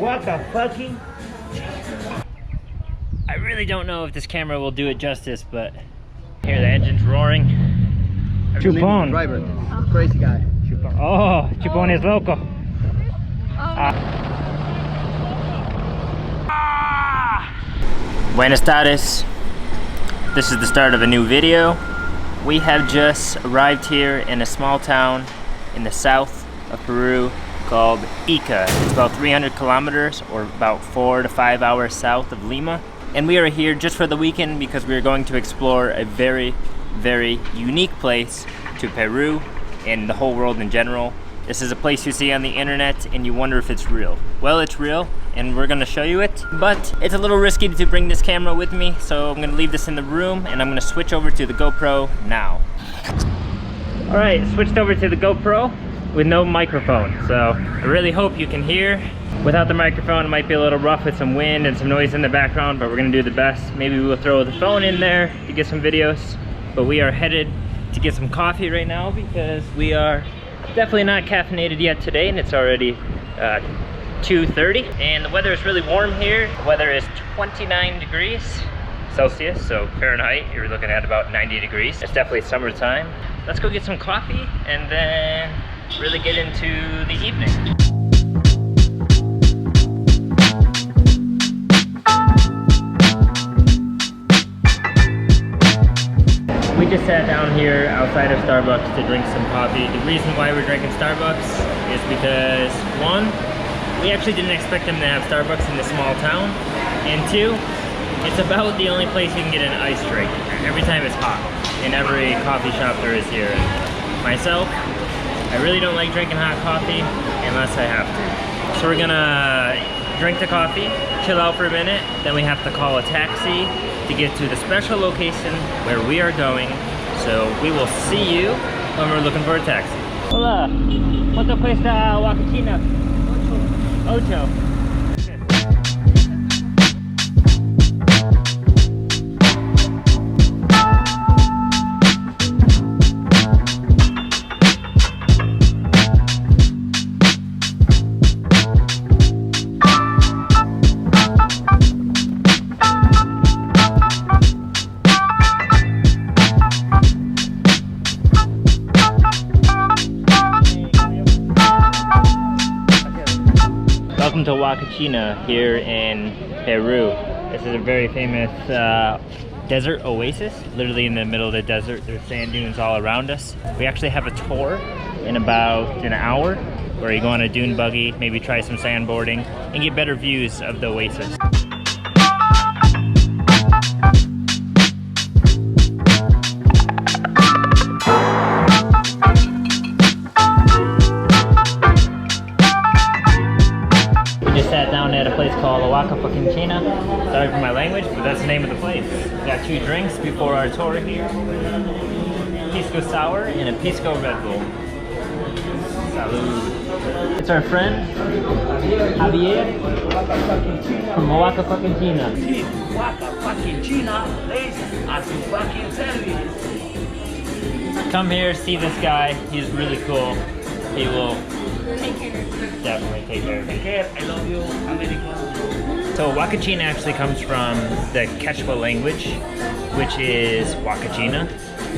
Huaca fucking. I really don't know if this camera will do it justice, but hear the engine's roaring. Chupon. Driver. Crazy guy. Chupon. Oh, Chupon is loco. Buenas tardes. This is the start of a new video. We have just arrived here in a small town in the south of Peru called Ica. It's about 300 kilometers or about 4 to 5 hours south of Lima. And we are here just for the weekend because we are going to explore a very, very unique place to Peru and the whole world in general. This is a place you see on the internet and you wonder if it's real. Well, it's real and we're gonna show you it, but it's a little risky to bring this camera with me, so I'm gonna leave this in the room and I'm gonna switch over to the GoPro now. All right, switched over to the GoPro with no microphone, so I really hope you can hear. Without the microphone, it might be a little rough with some wind and some noise in the background, but we're gonna do the best. Maybe we'll throw the phone in there to get some videos, but we are headed to get some coffee right now because we are definitely not caffeinated yet today, and it's already 2:30, and the weather is really warm here. The weather is 29 degrees Celsius, so Fahrenheit, you're looking at about 90 degrees. It's definitely summertime. Let's go get some coffee and then really get into the evening. We just sat down here outside of Starbucks to drink some coffee. The reason why we're drinking Starbucks is because, one, we actually didn't expect them to have Starbucks in this small town, and two, it's about the only place you can get an iced drink every time it's hot. In every coffee shop there is here. Myself, I really don't like drinking hot coffee unless I have to. So we're gonna drink the coffee, chill out for a minute, then we have to call a taxi to get to the special location where we are going. So we will see you when we're looking for a taxi. Hola, ¿cuánto cuesta Huacachina? Ocho. Welcome to Huacachina here in Peru. This is a very famous desert oasis, literally in the middle of the desert. There's sand dunes all around us. We actually have a tour in about an hour where you go on a dune buggy, maybe try some sandboarding, and get better views of the oasis. Sat down at a place called Huacachina. Sorry for my language, but that's the name of the place. We got 2 drinks before our tour here. Pisco Sour and a Pisco Red Bull. Salud. It's our friend, Javier, from Huacachina. Come here, see this guy. He's really cool. He will definitely take care of me. I love you, America. So Huacachina actually comes from the Quechua language, which is Huacachina,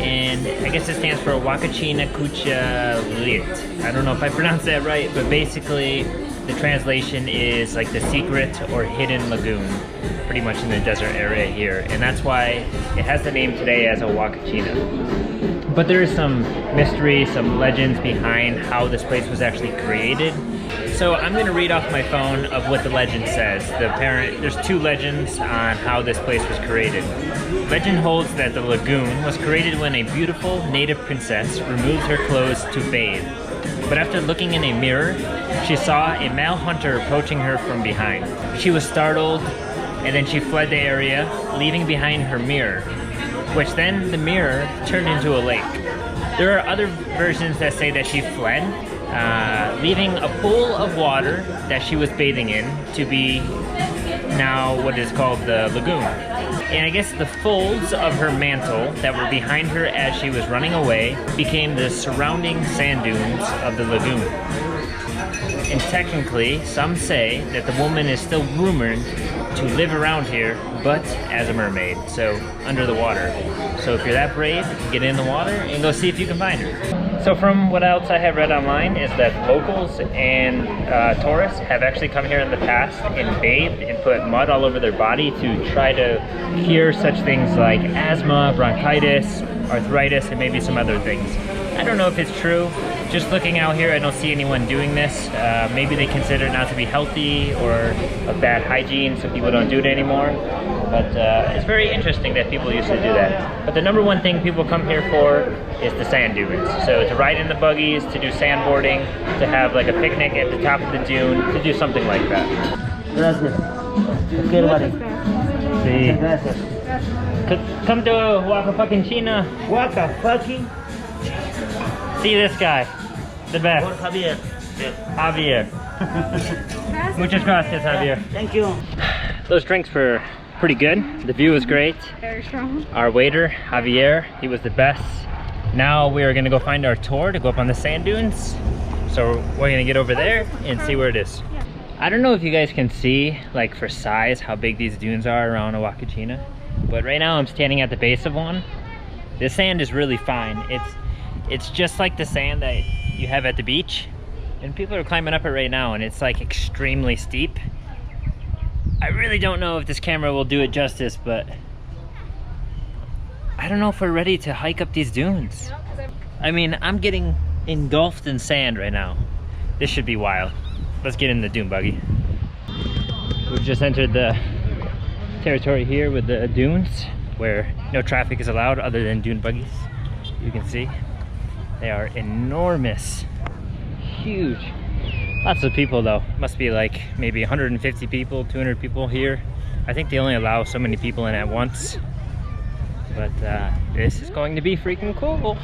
and I guess it stands for Huacachina Kucha Lit. I don't know if I pronounced that right, but basically the translation is like the secret or hidden lagoon, pretty much in the desert area here, and that's why it has the name today as a Huacachina. But there is some mystery, some legends behind how this place was actually created. So I'm going to read off my phone of what the legend says. There's 2 legends on how this place was created. Legend holds that the lagoon was created when a beautiful native princess removed her clothes to bathe. But after looking in a mirror, she saw a male hunter approaching her from behind. She was startled, and then she fled the area, leaving behind her mirror, which then the mirror turned into a lake. There are other versions that say that she fled, leaving a pool of water that she was bathing in to be now what is called the lagoon. And I guess the folds of her mantle that were behind her as she was running away became the surrounding sand dunes of the lagoon. And technically, some say that the woman is still rumored to live around here, but as a mermaid, so under the water. So if you're that brave, get in the water and go see if you can find her. So from what else I have read online is that locals and tourists have actually come here in the past and bathed and put mud all over their body to try to cure such things like asthma, bronchitis, arthritis, and maybe some other things. I don't know if it's true. Just looking out here, I don't see anyone doing this. Maybe they consider it not to be healthy or of bad hygiene, so people don't do it anymore. But it's very interesting that people used to do that. But the number one thing people come here for is the sand dunes. So to ride in the buggies, to do sandboarding, to have like a picnic at the top of the dune, to do something like that. Gracias. Sí. Gracias. Come to Huacachina. Huaca, See this guy, the best. Javier. Javier. Muchas gracias, Javier. Thank you. Those drinks were pretty good. The view was great. Very strong. Our waiter, Javier, he was the best. Now we are gonna go find our tour to go up on the sand dunes. So we're gonna get over there and see where it is. I don't know if you guys can see, like for size, how big these dunes are around Huacachina. But right now I'm standing at the base of one. The sand is really fine. It's just like the sand that you have at the beach. And people are climbing up it right now and it's like extremely steep. I really don't know if this camera will do it justice, but I don't know if we're ready to hike up these dunes. I mean, I'm getting engulfed in sand right now. This should be wild. Let's get in the dune buggy. We've just entered the territory here with the dunes where no traffic is allowed other than dune buggies. You can see they are enormous, huge. Lots of people though. Must be like maybe 150 people, 200 people here. I think they only allow so many people in at once. But this is going to be freaking cool.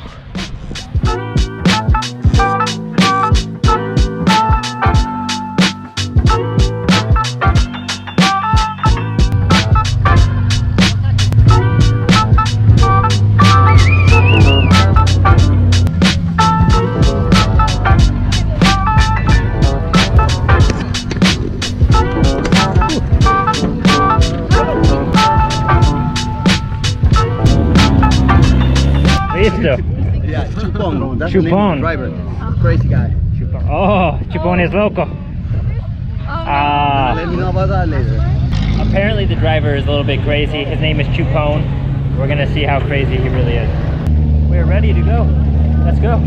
Yeah, Chupon. That's Chupon. the name of the driver. Crazy guy. Chupon. Oh, Chupon is loco. Let me know about that later. Apparently the driver is a little bit crazy. His name is Chupon. We're gonna see how crazy he really is. We're ready to go. Let's go.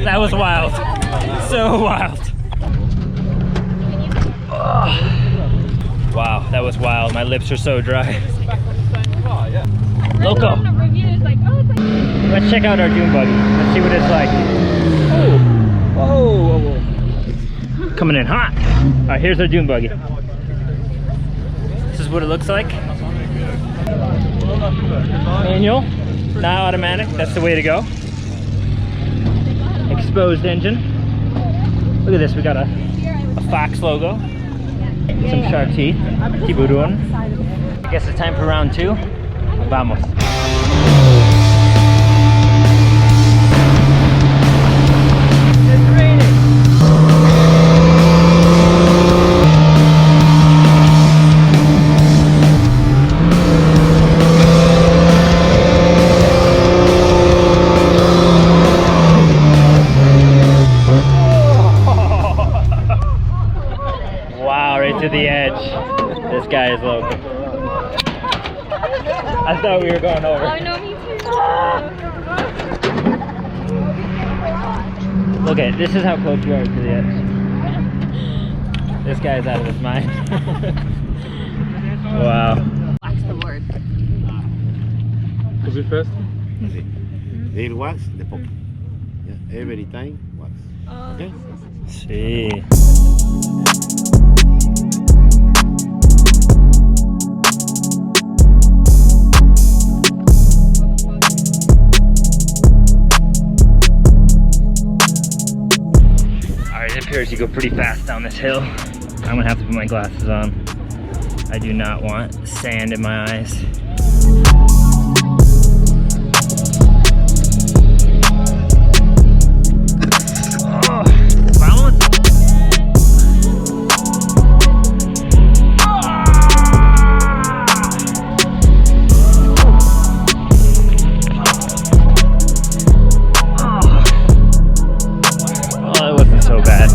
That was wild. So wild. Wow, that was wild. My lips are so dry. Loco. let's check out our dune buggy. Let's see what it's like. Oh, whoa, whoa, whoa. Coming in hot. All right, here's our dune buggy. This is what it looks like. Manual, not automatic. That's the way to go. Exposed engine. Look at this. We got a fox logo. Some shark teeth. Tiburon. I guess it's time for round 2. Vamos. It's raining. Wow, right to the edge. This guy is local. I thought we were going over. I know, me too. Look at it. This is how close you are to the edge. This guy's out of his mind. Wow. Wax the word. Could be fast. Little wax, the pop. Yeah, every time wax. Okay? See. Alright, it appears you go pretty fast down this hill. I'm gonna have to put my glasses on. I do not want sand in my eyes. Oh, vamos. Oh, it wasn't so bad.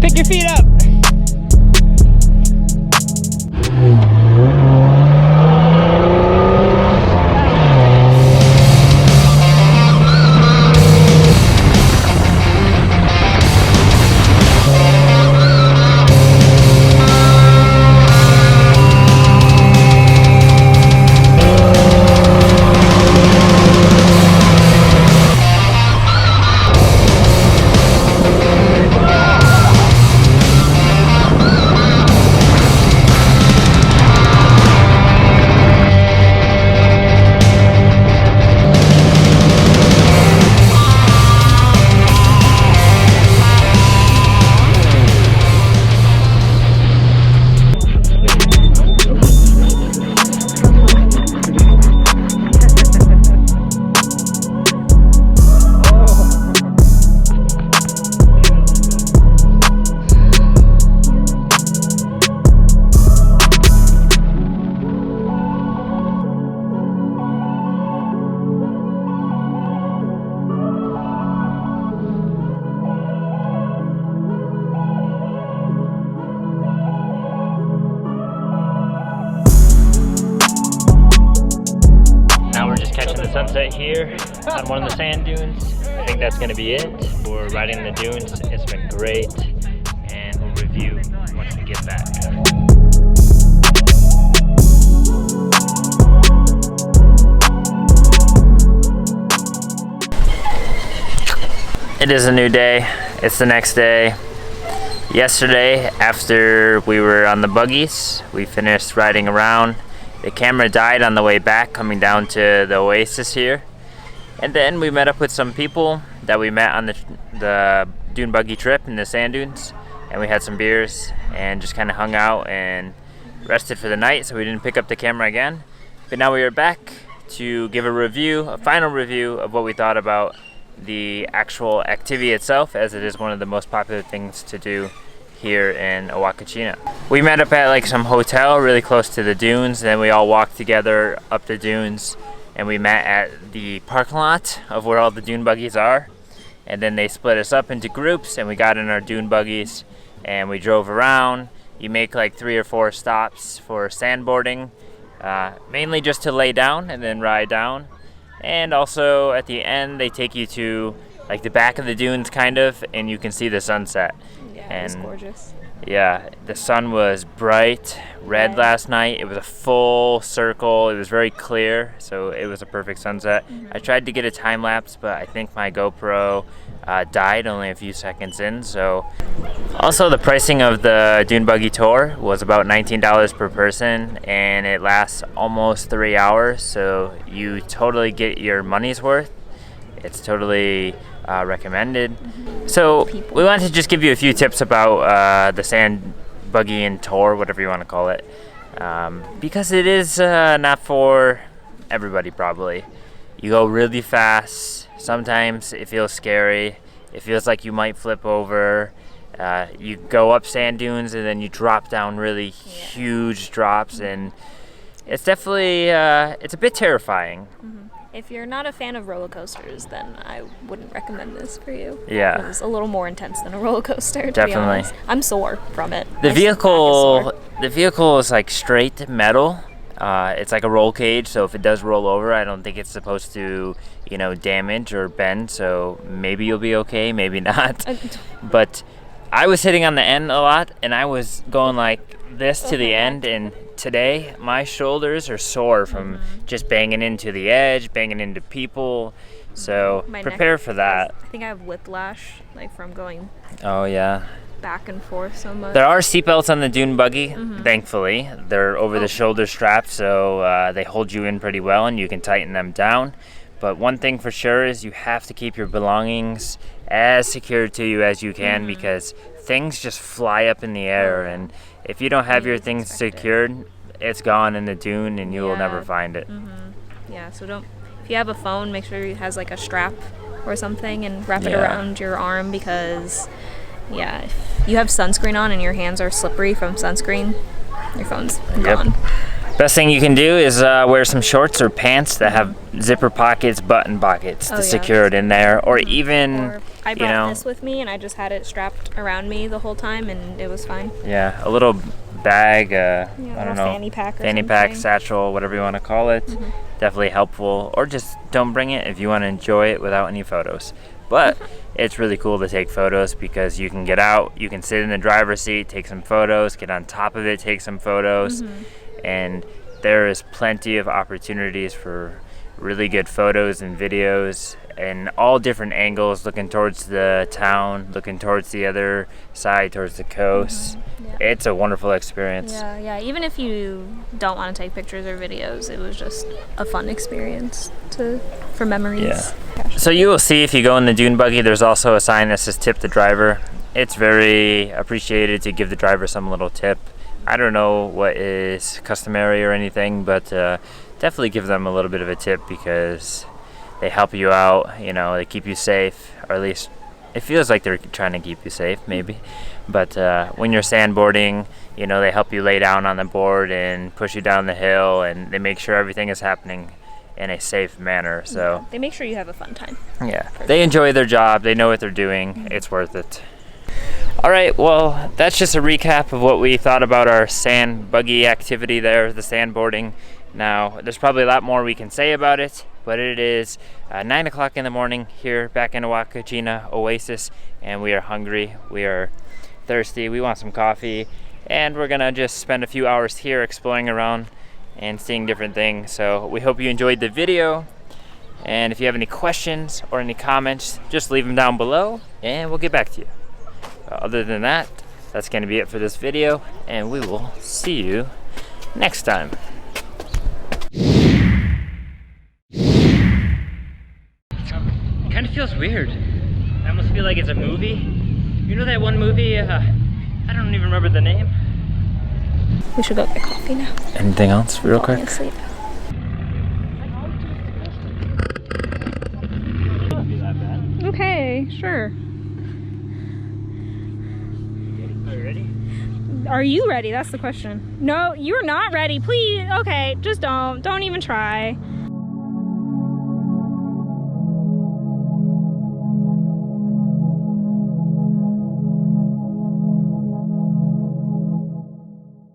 Pick your feet up. Sunset here on one of the sand dunes. I think that's going to be it for riding the dunes. It's been great, and we'll review once we get back. It is a new day. It's the next day. Yesterday, after we were on the buggies, we finished riding around. The camera died on the way back coming down to the oasis here. And then we met up with some people that we met on the dune buggy trip in the sand dunes. And we had some beers and just kind of hung out and rested for the night, so we didn't pick up the camera again. But now we are back to give a final review of what we thought about the actual activity itself, as it is one of the most popular things to do here in Huacachina. We met up at like some hotel really close to the dunes, and then we all walked together up the dunes, and we met at the parking lot of where all the dune buggies are. And then they split us up into groups, and we got in our dune buggies and we drove around. You make like 3 or 4 stops for sandboarding, mainly just to lay down and then ride down. And also at the end they take you to like the back of the dunes kind of, and you can see the sunset. Yeah. Yeah, it was gorgeous. Yeah, the sun was bright red last night. It was a full circle. It was very clear, so it was a perfect sunset. I tried to get a time lapse, but I think my GoPro died only a few seconds in. So, also the pricing of the Dune Buggy tour was about $19 per person, and it lasts almost 3 hours. So you totally get your money's worth. It's totally recommended. So we wanted to just give you a few tips about the sand buggy and tour, whatever you want to call it, because it is not for everybody probably. You go really fast. Sometimes it feels scary. It feels like you might flip over. You go up sand dunes and then you drop down really huge drops, and it's definitely it's a bit terrifying. If you're not a fan of roller coasters, then I wouldn't recommend this for you. Yeah. It was a little more intense than a roller coaster, to Definitely. be honest. I'm sore from it. The vehicle is like straight metal. It's like a roll cage, so if it does roll over, I don't think it's supposed to, damage or bend. So maybe you'll be okay, maybe not. But I was sitting on the end a lot, and I was going like this to the end, and today my shoulders are sore from just banging into the edge, banging into people. So prepare for that. I think I have whiplash, like from going back and forth so much. There are seatbelts on the Dune Buggy, thankfully. They're over the shoulder straps, so they hold you in pretty well, and you can tighten them down. But one thing for sure is you have to keep your belongings as secure to you as you can, because things just fly up in the air, and if you don't have your things secured, it's gone in the dune and you will never find it. Yeah, so if you have a phone, make sure it has like a strap or something and wrap it around your arm, because if you have sunscreen on and your hands are slippery from sunscreen, your phone's gone. Best thing you can do is wear some shorts or pants that have zipper pockets, button pockets to secure it in there, or even I brought this with me and I just had it strapped around me the whole time and it was fine. Yeah, a little bag, I don't know, fanny pack, satchel, whatever you want to call it. Definitely helpful, or just don't bring it if you want to enjoy it without any photos. But it's really cool to take photos because you can get out, you can sit in the driver's seat, take some photos, get on top of it, take some photos. And there is plenty of opportunities for really good photos and videos in all different angles, looking towards the town, looking towards the other side, towards the coast. It's a wonderful experience. Yeah, even if you don't want to take pictures or videos, it was just a fun experience for memories. So you will see if you go in the Dune Buggy, there's also a sign that says tip the driver. It's very appreciated to give the driver some little tip. I don't know what is customary or anything, but definitely give them a little bit of a tip because they help you out, they keep you safe, or at least it feels like they're trying to keep you safe, maybe. But when you're sandboarding, they help you lay down on the board and push you down the hill, and they make sure everything is happening in a safe manner. So they make sure you have a fun time. They enjoy their job, they know what they're doing, it's worth it. All right, well, that's just a recap of what we thought about our sand buggy activity there, the sandboarding. Now, there's probably a lot more we can say about it, but it is 9 o'clock in the morning here back in Huacachina Oasis, and we are hungry, we are thirsty, we want some coffee, and we're gonna just spend a few hours here exploring around and seeing different things. So we hope you enjoyed the video, and if you have any questions or any comments, just leave them down below, and we'll get back to you. Other than that, that's going to be it for this video, and we will see you next time. It kind of feels weird. I almost feel like it's a movie. You know that one movie, I don't even remember the name. We should go get coffee now. Anything else real quick? Asleep. Okay, sure. Are you ready? That's the question. No, you're not ready. Please. Okay, just don't. Don't even try.